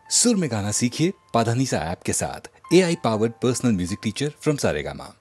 सुर में गाना सीखिए पाधानीसा ऐप के साथ। AI powered personal music teacher from Saregama.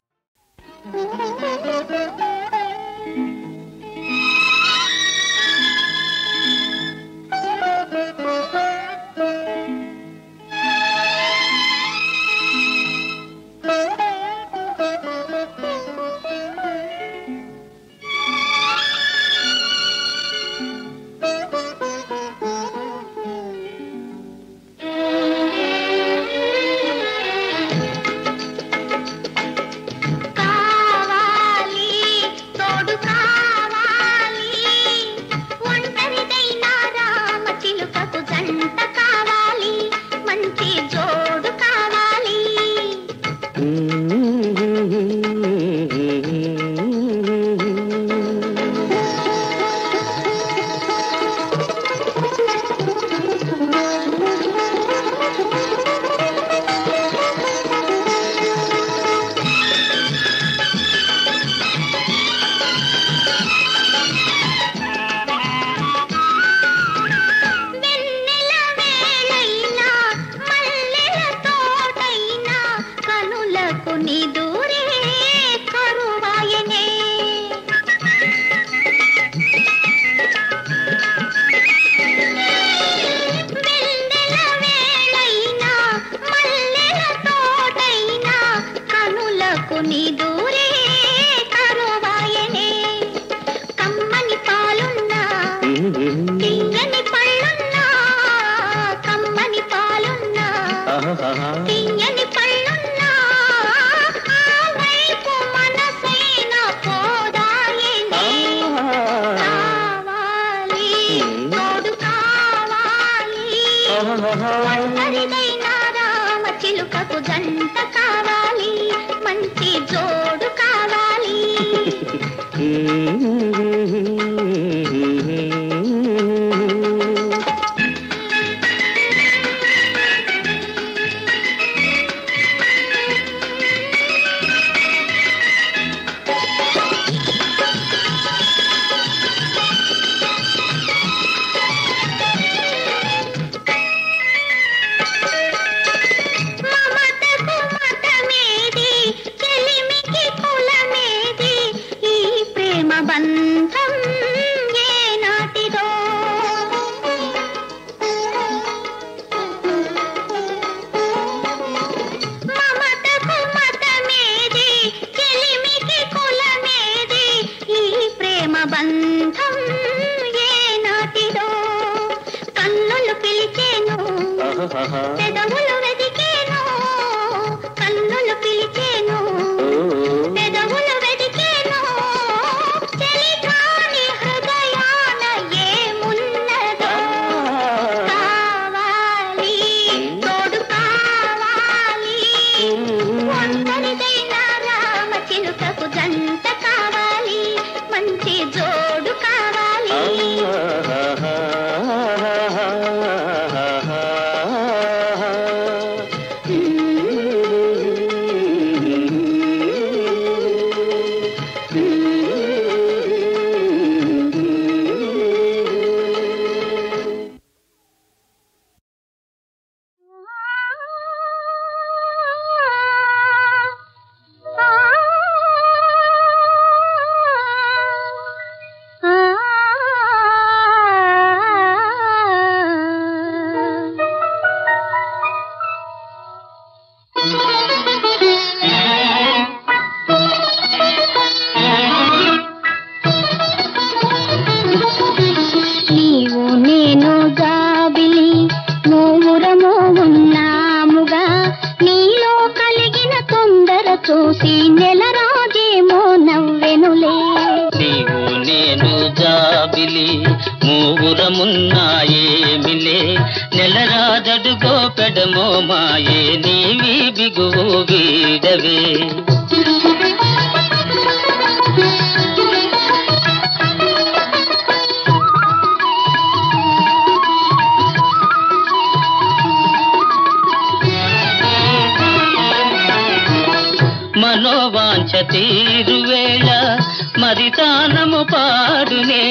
మనోవాంఛ తీరువేళ మరితానము పాడునే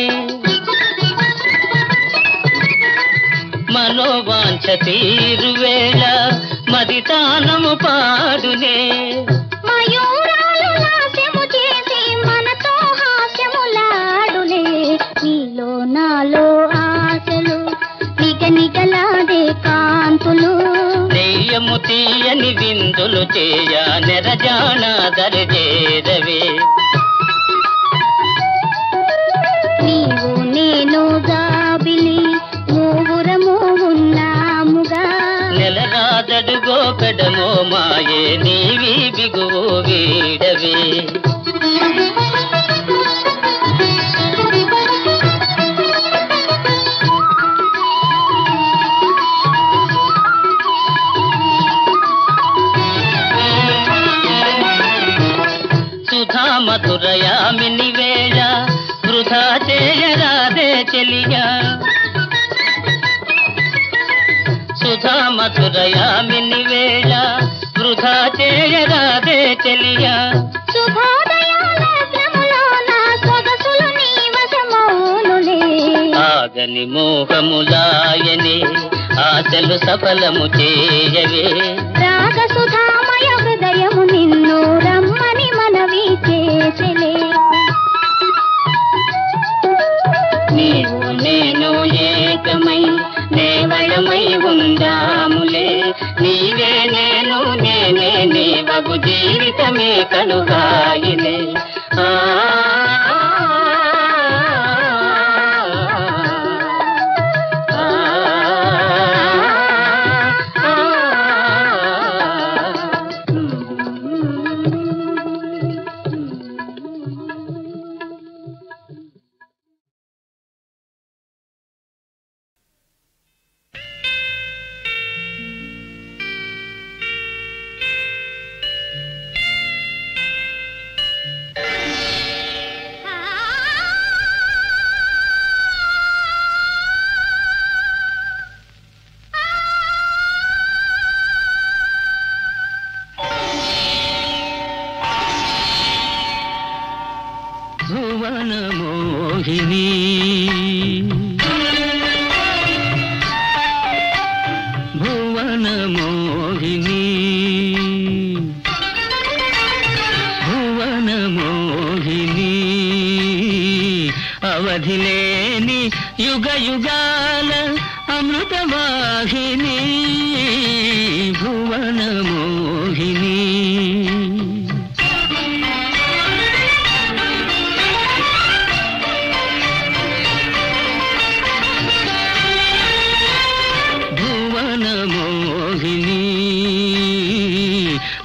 మనో మనోవాంఛ తీరువేళ మది తానము పాడునే మయూరాలు నాట్యము చేసి మనతో హాస్యములాడులే నీలో నాలో ఆశలు నిగనిగలాడే కాంతులు నెయ్యము తీయని విందులు చేయ నెరజాణ దరిజేరవే నీవు నేను జాబిలి మూవురము ఉన్నాముగా నెలరాదడుగో పెడమో మాయే నీవి బిగువు వీడవే సుధా మధురయామిని వేళ వృధా చేయరాదే చెలియా సుధా మధురయామిని వేళ వృధా చేయరాదే చెలియా ఆగని మోహములాయని ఆశలు సఫలము చేయవే రాగ సుధామయ హృదయము నిన్ను రమ్మని మనవి చేసెలే నీవు నేను ఏకమై నేవళమై ఉందాములే నీవే నేను నేనే నీవగు జీవితమే కనుగాయిలే భువన మోహిని భువన మోహిని భువన మోహిని అవధిలేని యుగ యుగాల అమృతవాహిని భువన మోహిని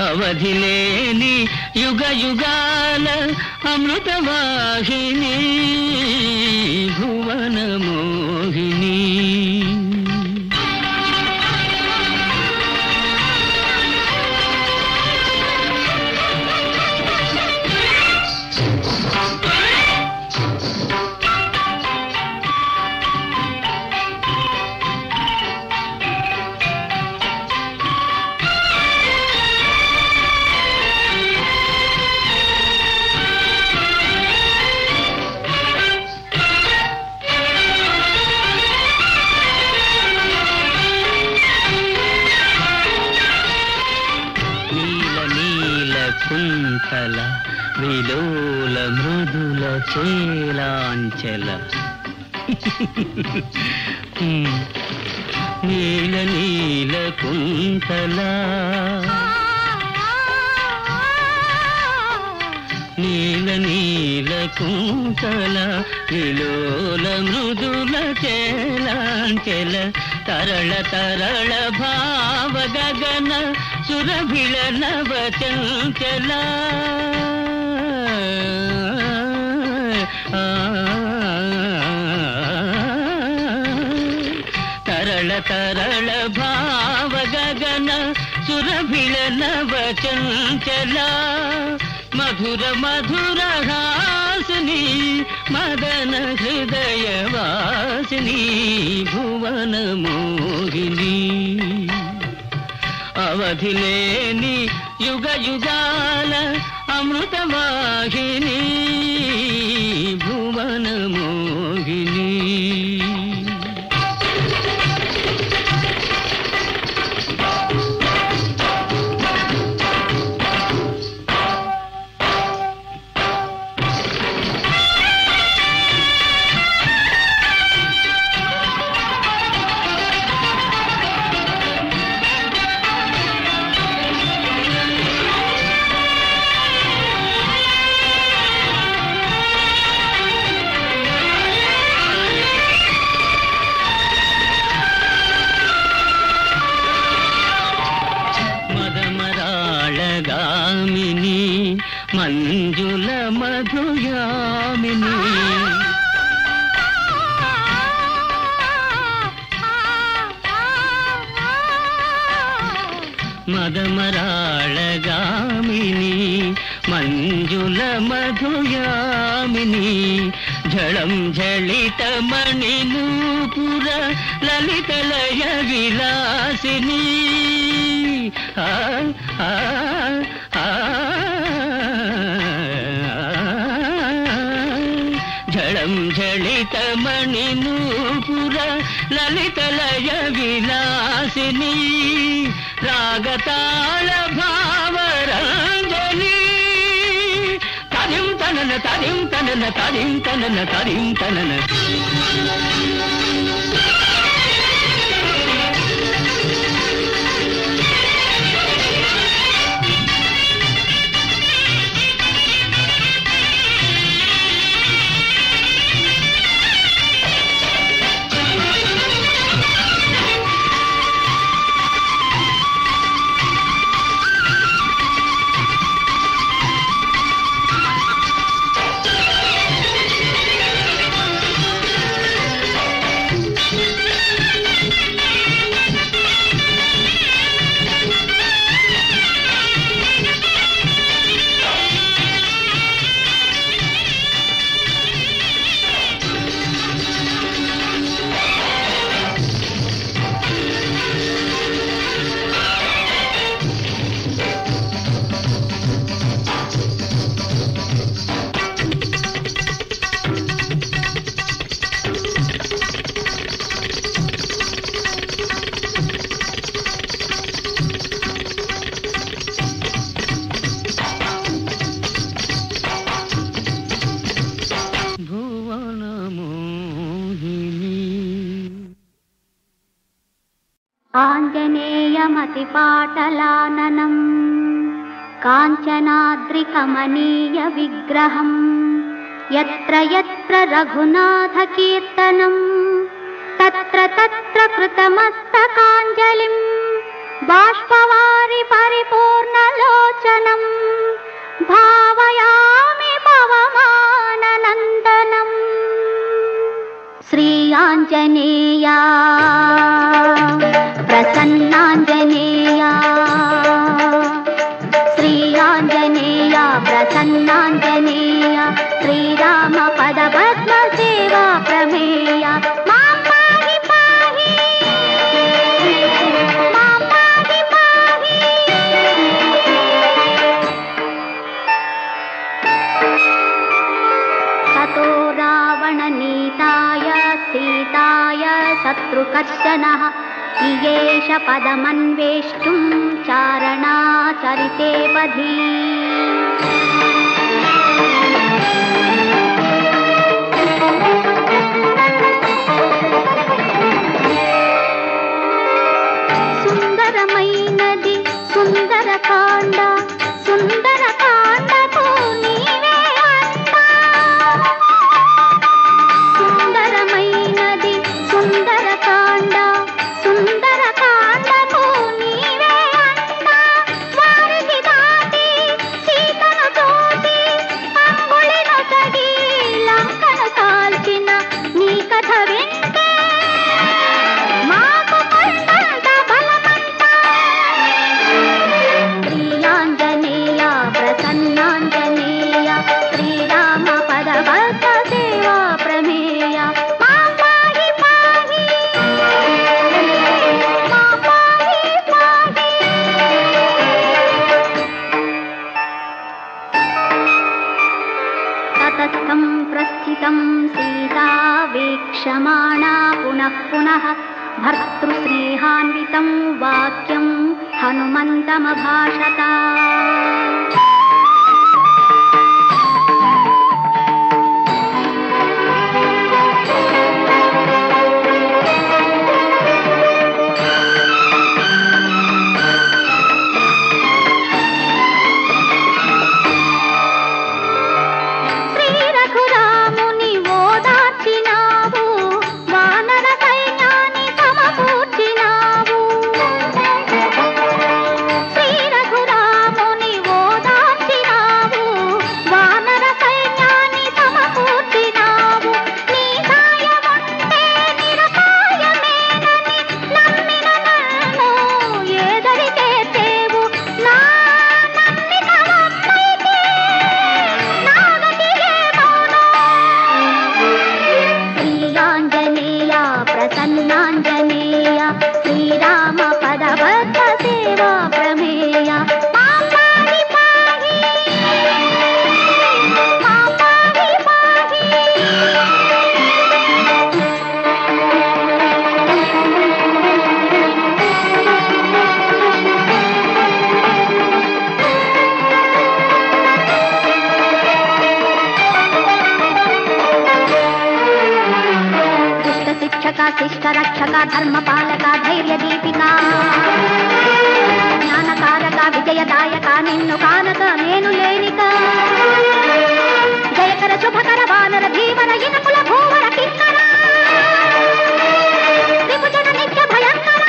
అవధిలేని యుగ యుగాల అమృతవాహిని భువన మోహిని కుంతల విలోల మృదుల చేలాంచల నీల నీల కుంతల నీల నీల కుంతల విలోల మృదుల చేలాంచల తరళ తరళ భావ గగన సురభిళ నవ చంచల తరళ తరళ భావ గగన సురభిళ నవ చంచల మధుర మధుర హాసిని మదన హృదయ వాసిని భువన మోహిని అవధిలేని యుగ యుగాల అమృతవాహిని భువన మోహిని మంజుల మధుయామిని మదమరాళగామిని మంజుల మధుయామిని జళం జళిత మణి నూపుర లలిత లయ విలాసిని జళం జళిత మణి నూపుర లలిత లయ విలాసిని రాగతాళ భావరంజని తరిం తనన తరిం తనన తరిం తనన తరిం తనన ఆంజనేయమతిపాటలాననం కాంచనాద్రికమనీయ విగ్రహం యత్ర యత్ర రఘునాథకీర్తనం తత్ర తత్ర కృతమస్తకాంజలిం బాష్పవారి పరిపూర్ణలోచనం భావయామి పవమాననందనం. శ్రీ ఆంజనేయ ప్రసన్నాంజనేయ శ్రీ ఆంజనేయ ప్రసన్నాంజనేయ శ్రీరామ పదపద్మ సేవా ప్రమేయ మాం పాహి పాహి మాం పాహి పాహి. తతో రావణనీతాయ సీతాయ శత్రుకర్షణః ఇయేష పదమన్వేష్టుం చారణాచరితే పథి. సుందరమైనది సుందరకాండ సుందరకాండకు నీవే అంట. సుందరమైనది సుందరకాండ సుందరకాండకు నీవే అంట. వారికి దాటి సీతను తోటి అంగుళిను తగి లంకను కాల్చిన నీ కథ వింటే మాకు కొండంత బలమంట. శ్రీ ఆంజనేయ ప్రసన్నాంజనేయ శ్రీరామ పదభక్త సేవా ప్రమేయ మాం పాహి పాహి మాం పాహి పాహి. తతస్థం ప్రస్థితం సీతా వీక్షమాణా పునః పునః భర్తృస్నేహాన్వితం వాక్యం హనుమంతమభాషత. శ్రీ రఘురాముని ఓదార్చినావు వానర సైన్యాన్ని సమకూర్చినావు. శ్రీ రఘురాముని ఓదార్చినావు శిష్ట రక్షక ధర్మపాలక ధైర్య దీపిక జ్ఞానకారక విజయదాయక నిన్ను కానక నేను లేనిక జయకర శుభకర వానర భీమర ఇనకుల భూవర కింకర త్రిభుజన నిత్య భయంకర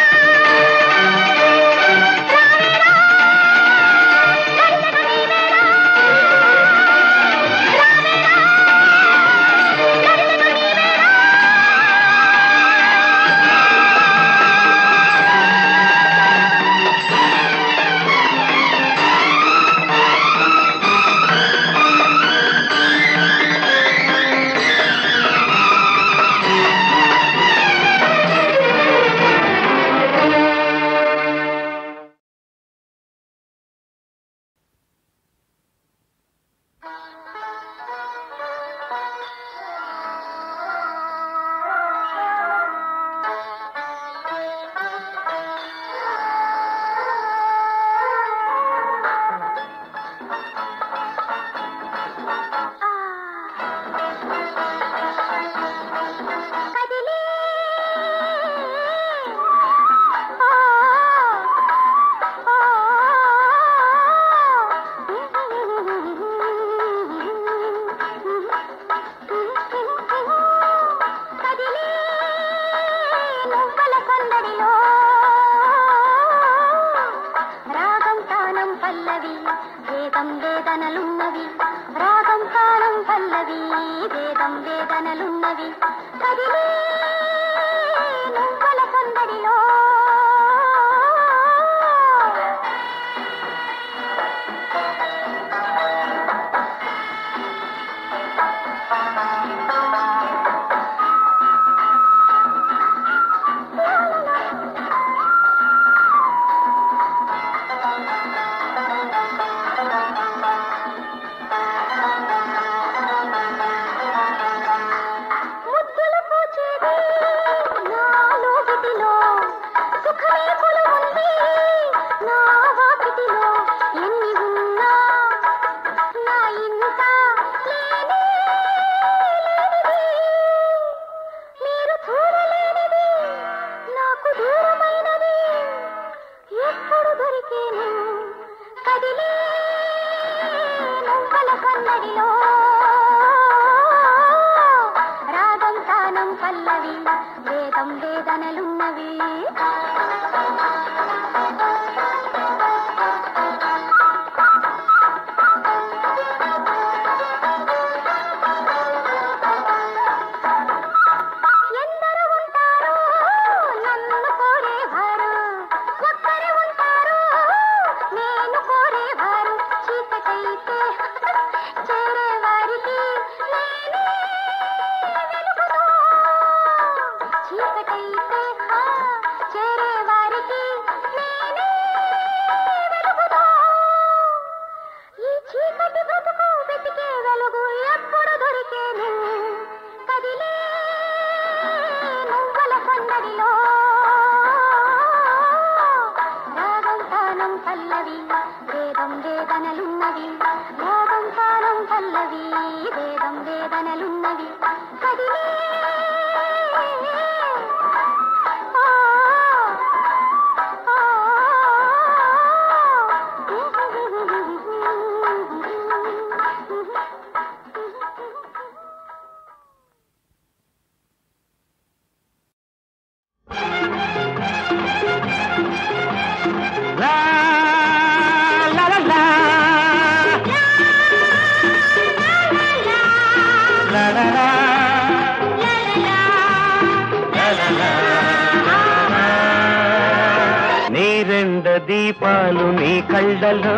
దీపాలు నీ కళ్ళలో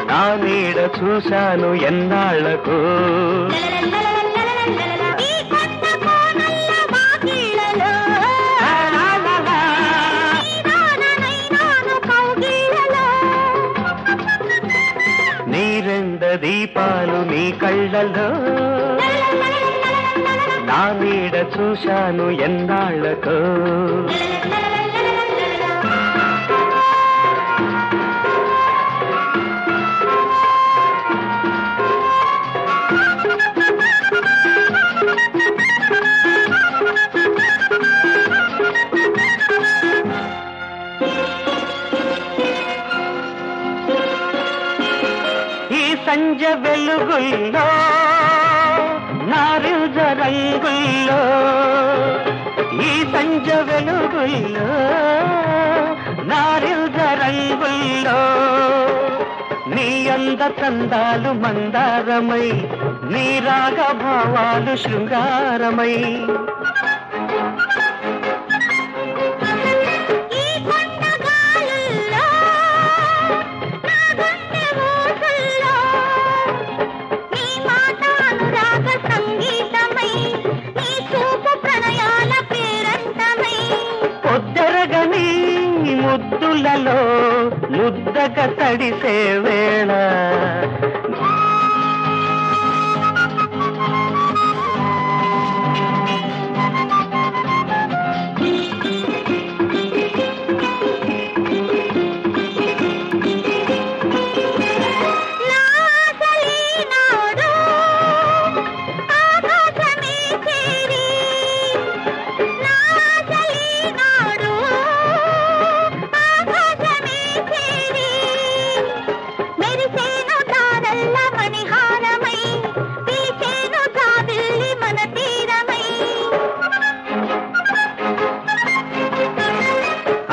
నా నీడ చూశాను ఎన్నాళ్లకు నీ రెండ దీపాలు నీ కళ్ళలో నా నీడ చూశాను ఎన్నాళ్లకు సంజ వెలుగుల్లో నారింజ రంగుల్లో ఈ సంజ వెలుగుల్లో నారింజ రంగుల్లో నీ అంద చందాలు మందారమై నీ రాగ భావాలు శృంగారమై పొద్దరగని ముద్దులలో ముద్దగా తడిసే వేళ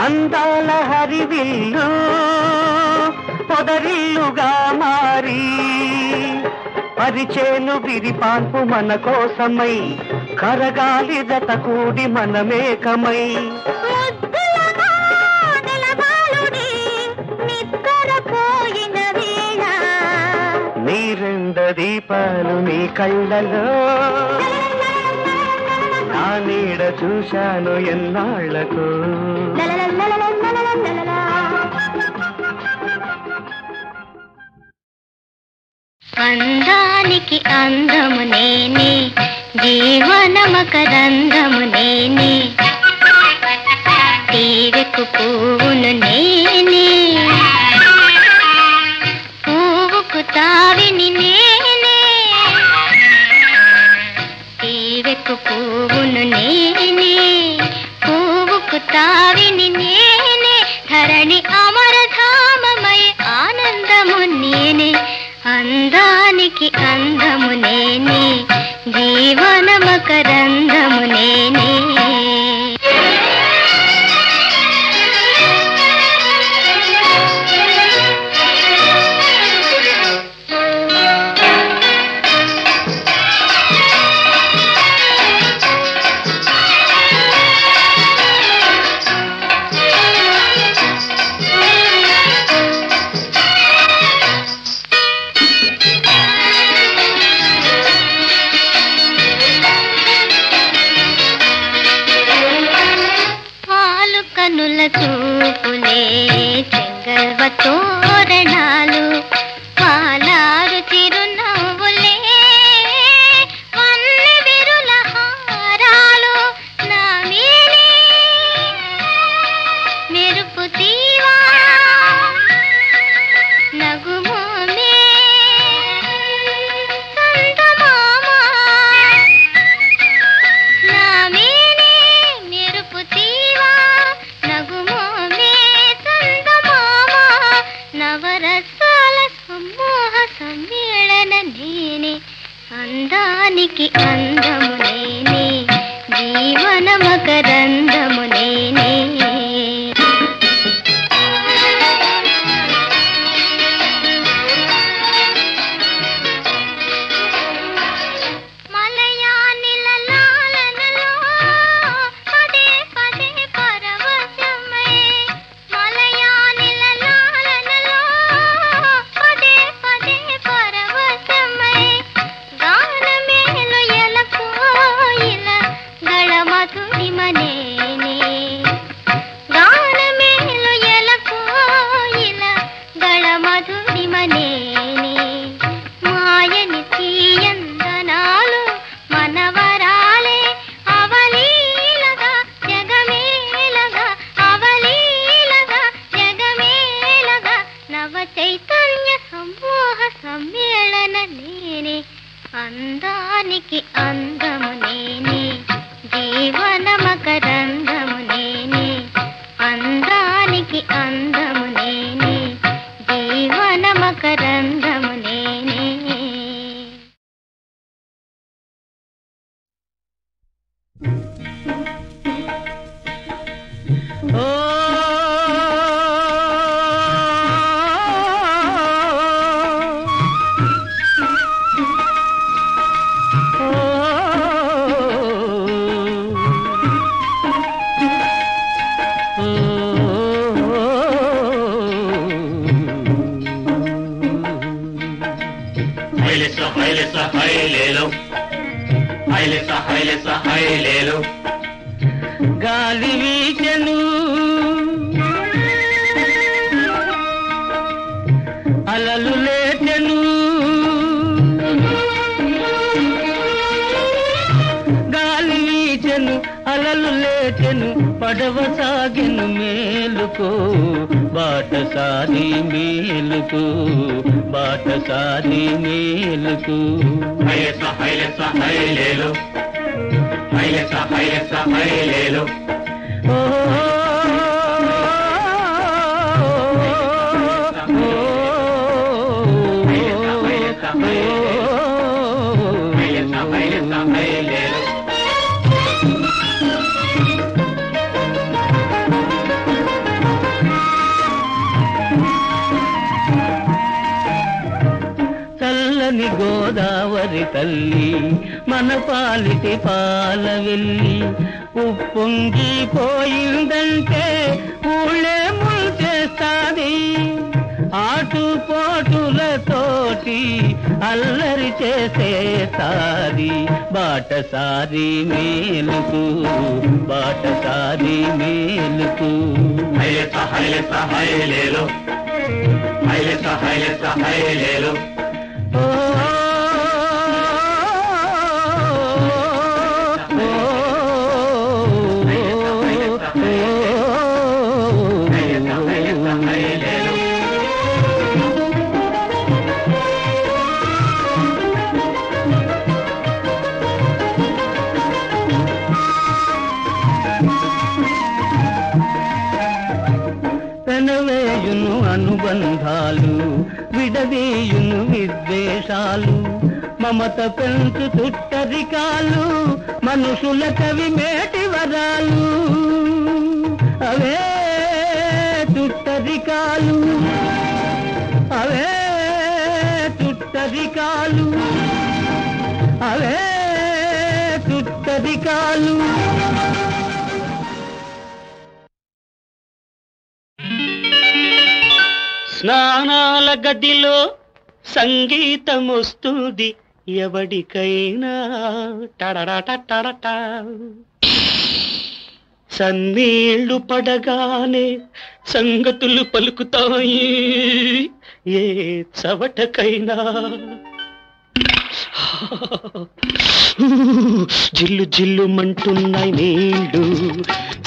అందాల హరివిల్లు పొదరిల్లుగా మారి పరిచేను విరిపాన్పు మన కోసమై కరగాలి జత కూడి మనమేకమై నీ రెండు దీపాలు నీ కళ్ళలో నా నీడ చూశాను ఎన్నాళ్లకు అందానికి అందము నేనే జీవన మకరందము నేనే తీవెకు పువ్వును నేనే పువ్వుకు తావిని నేనే తీవెకు పువ్వును నేనే పువ్వుకు తావిని నేనే ధరణి అమరధామమై ఆనందము నేనే అందానికి అందము నేనే జీవన మకరందము నేనే కనుల చూపులే చెంగల్వ తోరణాలు పాలారు చిరునవ్వులే వన్నె విరుల హారాలు నా మీనే మెరుపు తీవా నగుమోమే సంతమామా నా మీనే మెరుపు తీవా నగుమోమే చందమామ నవరసాల సమూహ సమ్మేళన నేనే అందానికి అందము నేనే జీవన మకరందము నేనే గానమేలు ఎలకు గాలి వీచెను అలలు లేచెను గాలి వీచెను అలలు లేచెను పడవ సాగెను మేలుకో బాటసారి మేలుకు బాటసారి మేలుకు చల్లని గోదావరి తల్లి మన పాలిటి పాల వెళ్ళి ఉప్పొంగిపోయిందంటే ఊళ్ళే ముంచేస్తాది ఆటుపోటులతోటి అల్లరి చేసేస్తాది బాటసారి మేలుకు బాటసారి మేలుకు పెనవేయును అనుబంధాలు విడదీయును విద్వేషాలు మమత పెంచు చుట్టరికాలు మనుషుల కవి మేటి వరాలు అవే చుట్టరికాలు అవే చుట్టరికాలు అవే చుట్టరికాలు స్నానాల గదిలో సంగీతం వస్తుంది ఎవడికైనా టడటటటట సన్నీళ్లు పడగానే సంగతులు పలుకుతాయి ఏ చవటకైనా జిల్లు జిల్లు మంటున్నాయి నీళ్ళు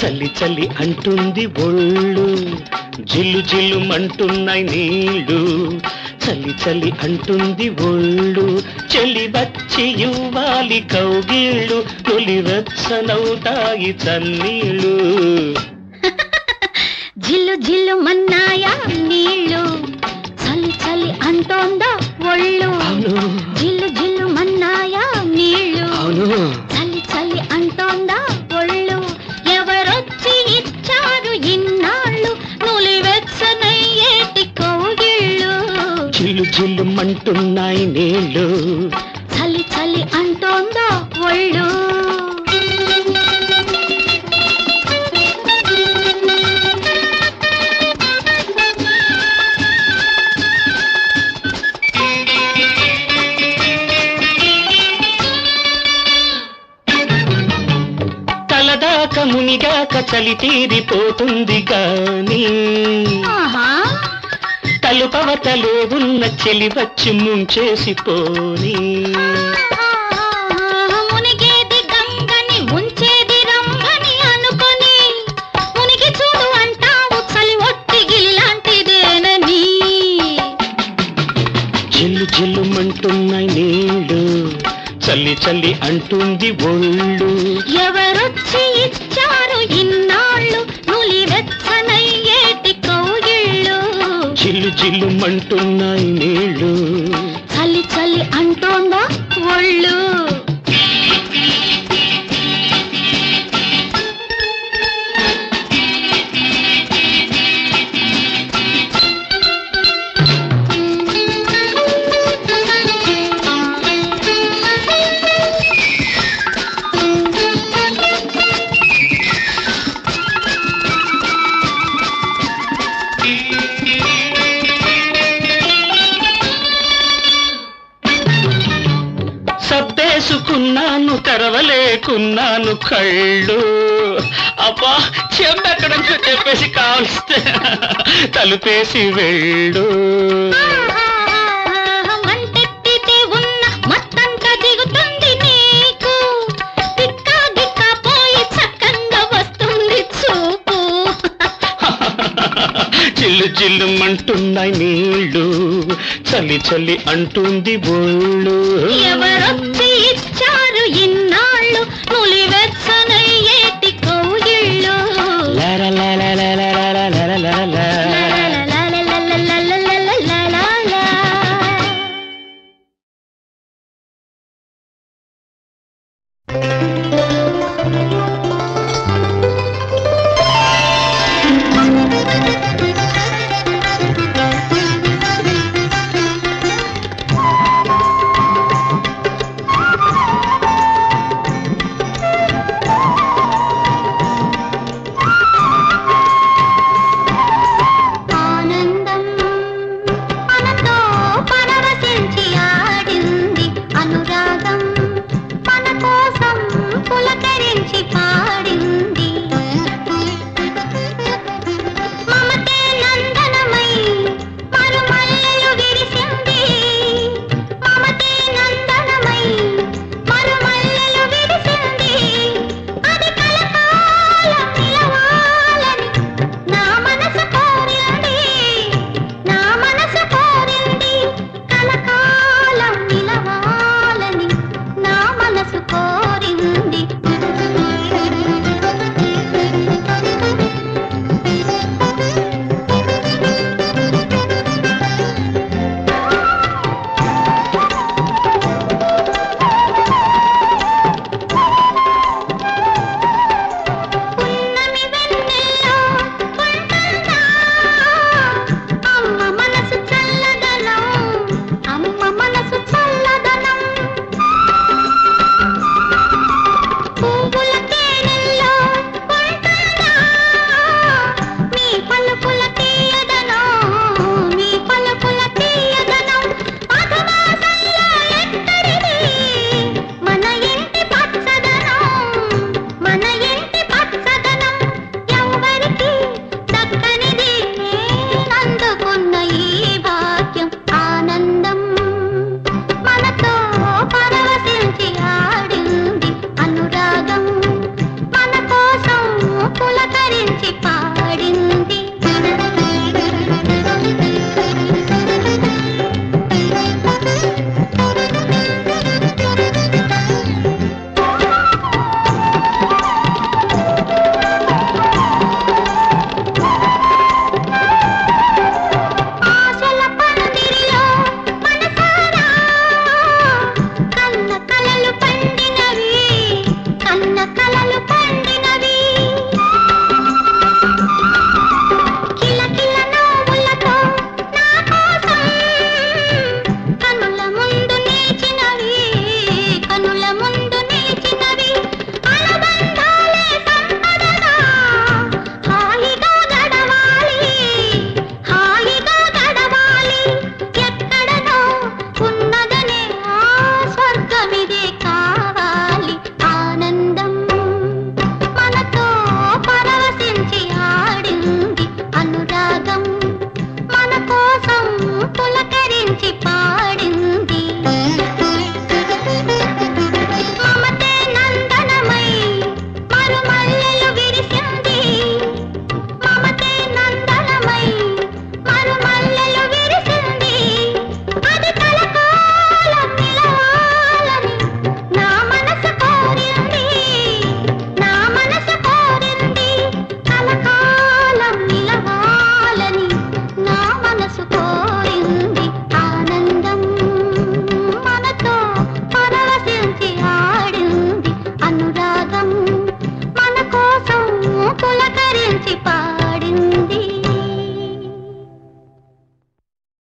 చల్లి చల్లి అంటుంది ఒళ్ళు జిల్లు జిల్లు మంటున్నాయి నీళ్ళు చల్లి చల్లి అంటుంది ఒళ్ళు చెల్లి వచ్చి ఇవ్వాలి కౌగిళ్ళు తొలి వెచ్చనవుతాయి చన్నీళ్ళు జిల్లు జిల్లు మన్నాయా నీళ్ళు చలి చలి అంటోందా ఒళ్ళు జిల్లు జిల్లు మన్నాయా నీళ్ళు చలి చలి అంటోందా ఒళ్ళు ఎవరొచ్చి ఇచ్చారు ఇన్నాళ్ళు నులివెచ్చనయ్యేటి కౌగిళ్ళు జిల్లు జిల్లు మంటున్నాయి నీళ్ళు చలి చలి అంటోందా ఒళ్ళు మునిగాక చలి తీరిపోతుంది కానీ తలుపవతలే ఉన్న చెలి వచ్చి ముంచేసిపోని మునిగేది గంగని ఉంచేది రమ్మని అనుకొని మునిగి చూడు అంటావు చలి ఒట్టి గిల్లాంటిదేనని జిల్లు జిల్లు మంటున్నాయి నీళ్ళు చల్లి చల్లి అంటుంది ఒళ్ళు ఎవరొచ్చి ఇచ్చారు ఇన్నాళ్ళు నులివెచ్చనయ్యేటి కౌగిళ్ళు జిల్లు జిల్లు మంటున్నాయి నీళ్ళు చలి చలి అంటోందా ఒళ్ళు తెరవలేకున్నాను కళ్ళు. అబ్బా చెంబెక్కడ నుంచో చెప్పేసి కావలిస్తే తలుపేసి వెళ్ళు. మంటెత్తితే ఉన్న మత్తంతా దిగుతుంది నీకు, తిక్కా గిక్కా పోయి చక్కంగా వస్తుంది చూపు. చిల్లు చిల్లుమంటున్నాయి నీళ్ళు, చలి చలి అంటుంది బోళ్ళు. ఎవరొచ్చి ఇచ్చారు ఇన్నాళ్ళు నులివెచ్చ